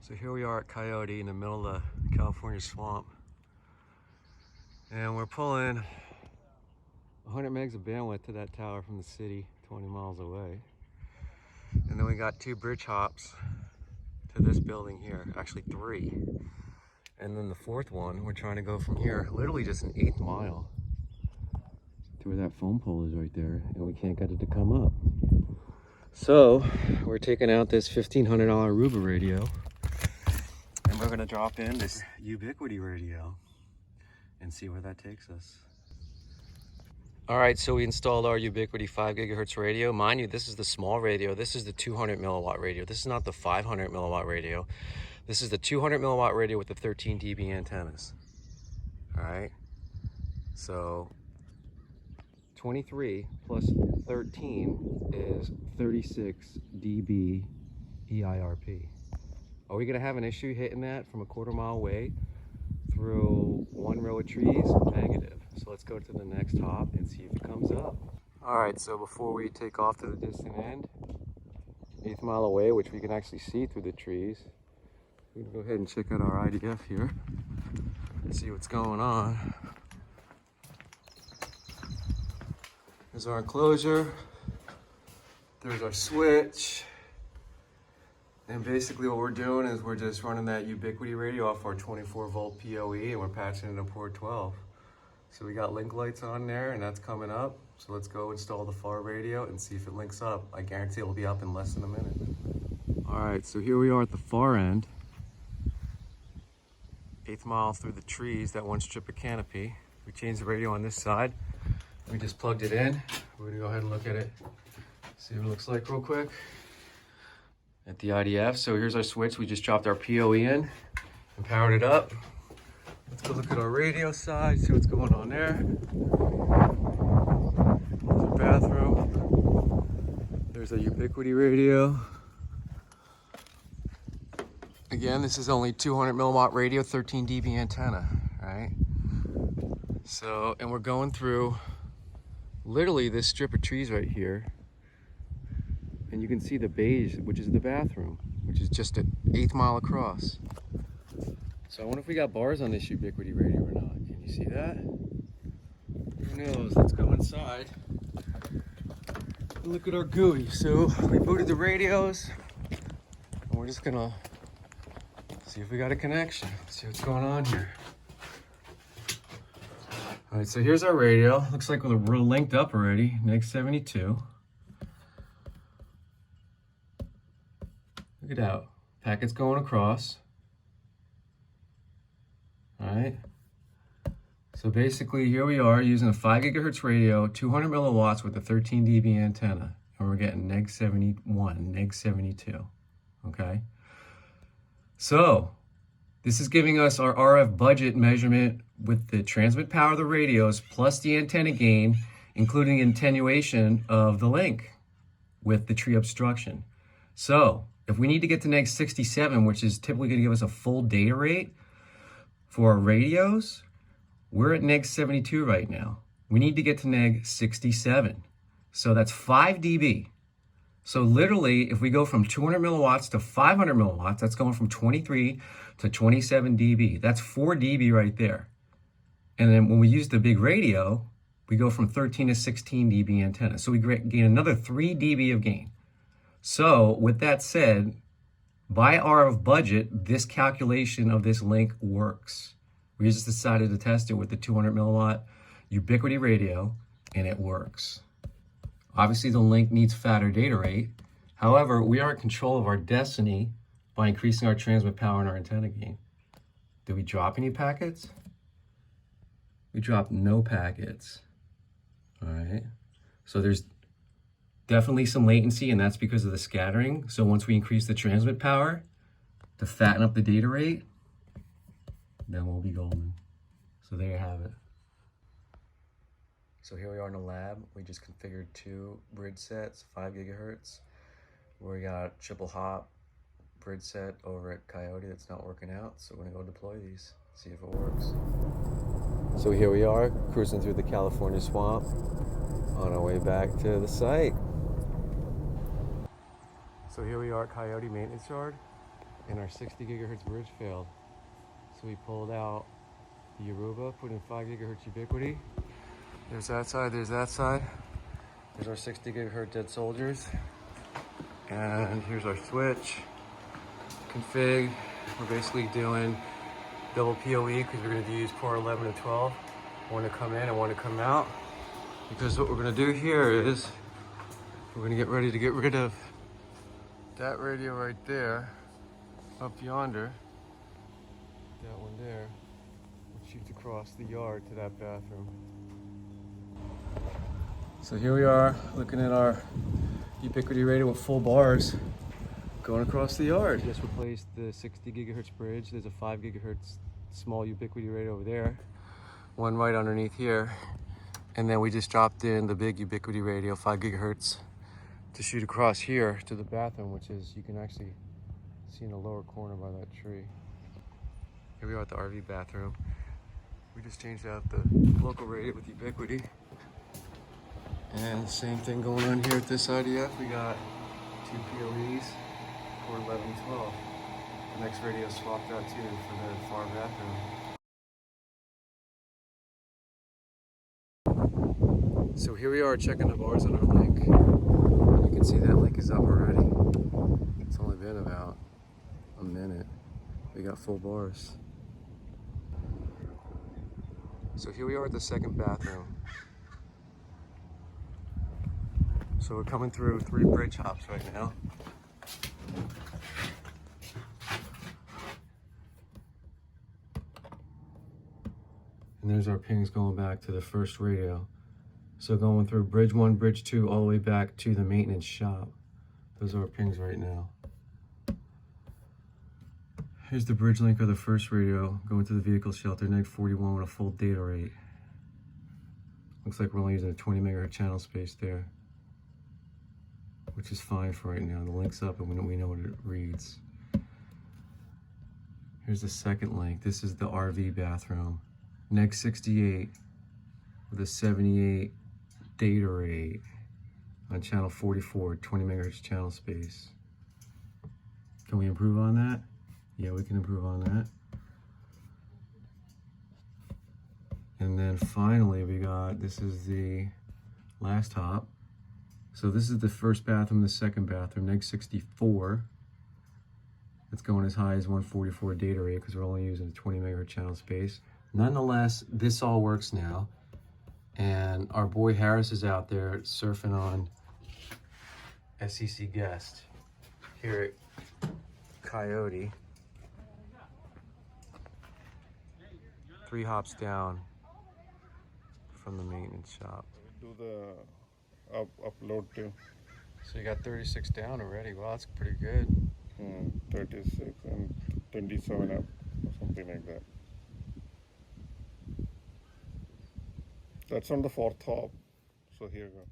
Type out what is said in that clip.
So here we are at Coyote in the middle of the California swamp. And we're pulling 100 megs of bandwidth to that tower from the city, 20 miles away. And then we got 2 bridge hops to this building here, actually 3. And then the 4th one, we're trying to go from here, literally just an 1/8 mile to where that phone pole is right there, and we can't get it to come up. So we're taking out this $1,500 Aruba radio, and we're gonna drop in this Ubiquiti radio and see where that takes us. All right, so we installed our Ubiquiti 5 gigahertz radio. Mind you, this is the small radio. This is the 200 milliwatt radio. This is not the 500 milliwatt radio. This is the 200 milliwatt radio with the 13 dB antennas. All right, so 23 plus 13 is 36 dB EIRP. Are we gonna have an issue hitting that from a 1/4 mile away through 1 row of trees? Negative. So let's go to the next hop and see if it comes up. All right, so before we take off to the distant end, 1/8 mile away, which we can actually see through the trees, we're gonna go ahead and check out our IDF here and see what's going on. There's our enclosure, there's our switch, and basically what we're doing is we're just running that Ubiquiti radio off our 24 volt PoE, and we're patching it to port 12. So we got link lights on there, and that's coming up. So let's go install the far radio and see if it links up. I guarantee it will be up in less than a minute. All right, so here we are at the far end. 1/8 mile through the trees, that 1 strip of canopy. We changed the radio on this side. We just plugged it in. We're gonna go ahead and look at it, see what it looks like real quick at the IDF. So here's our switch. We just dropped our PoE in and powered it up. Let's go look at our radio side, see what's going on there. There's our bathroom. There's a Ubiquiti radio. Again, this is only 200 milliwatt radio, 13 dB antenna, right? So, and we're going through literally this strip of trees right here. And you can see the beige, which is the bathroom, which is just an 1/8 mile across. So I wonder if we got bars on this Ubiquiti radio or not. Can you see that? Who knows? Let's go inside and look at our GUI. So we booted the radios, and we're just gonna see if we got a connection. See what's going on here. All right, so here's our radio. Looks like we're linked up already, neg 72. Look at that, packets going across. All right, so basically here we are using a 5 gigahertz radio, 200 milliwatts with a 13 dB antenna, and we're getting neg 71, neg 72, okay? So this is giving us our RF budget measurement with the transmit power of the radios plus the antenna gain, including attenuation of the link with the tree obstruction. So if we need to get to neg 67, which is typically going to give us a full data rate for our radios, we're at neg 72 right now. We need to get to neg 67. So that's 5 dB. So literally, if we go from 200 milliwatts to 500 milliwatts, that's going from 23 to 27 dB. That's 4 dB right there. And then when we use the big radio, we go from 13 to 16 dB antenna. So we gain another 3 dB of gain. So with that said, by RF budget, this calculation of this link works. We just decided to test it with the 200 milliwatt Ubiquiti radio, and it works. Obviously, the link needs fatter data rate. However, we are in control of our destiny by increasing our transmit power and our antenna gain. Did we drop any packets? We dropped no packets. All right. So there's definitely some latency, and that's because of the scattering. So once we increase the transmit power to fatten up the data rate, then we'll be golden. So there you have it. So here we are in the lab. We just configured 2 bridge sets, 5 gigahertz. We got triple hop bridge set over at Coyote that's not working out. So we're gonna go deploy these, see if it works. So here we are, cruising through the California swamp on our way back to the site. So here we are at Coyote Maintenance Yard. and our 60 gigahertz bridge failed. So we pulled out the Aruba, put in 5 gigahertz ubiquity. There's that side, there's that side. There's our 60 gigahertz dead soldiers. And here's our switch. Config. We're basically doing double PoE because we're going to use port 11 and 12. One to come in and one to come out. Because what we're going to do here is we're going to get ready to get rid of that radio right there, up yonder. That one there, which shoots across the yard to that bathroom. So here we are looking at our ubiquity radio with full bars going across the yard. Just replaced the 60 gigahertz bridge. There's a 5 gigahertz small ubiquity radio over there, one right underneath here. And then we just dropped in the big ubiquity radio, 5 gigahertz, to shoot across here to the bathroom, which is, you can actually see in the lower corner by that tree. Here we are at the RV bathroom. We just changed out the local radio with ubiquity. And same thing going on here at this IDF. We got 2 PoEs for 11 and 12. The next radio swapped out too for the far bathroom. So here we are checking the bars on our link. You can see that link is up already. It's only been about a minute. We got full bars. So here we are at the second bathroom. So we're coming through 3 bridge hops right now. And there's our pings going back to the first radio. So going through bridge 1, bridge 2, all the way back to the maintenance shop. Those are our pings right now. Here's the bridge link of the first radio going to the vehicle shelter, neg 41 with a full data rate. Looks like we're only using a 20 megahertz channel space there, which is fine for right now. The link's up and we know what it reads. Here's the second link. This is the RV bathroom. Neg 68 with a 78 data rate on channel 44, 20 megahertz channel space. Can we improve on that? Yeah, we can improve on that. And then finally we got, this is the last hop. So this is the first bathroom, the second bathroom, neg 64. It's going as high as 144 data rate because we're only using a 20 megahertz channel space. Nonetheless, this all works now. And our boy Harris is out there surfing on SCC guest here at Coyote. 3 hops down from the maintenance shop. Do the upload too. So you got 36 down already. Wow, that's pretty good. 36 and 27 up, or something like that. That's on the 4th hop. So here you go.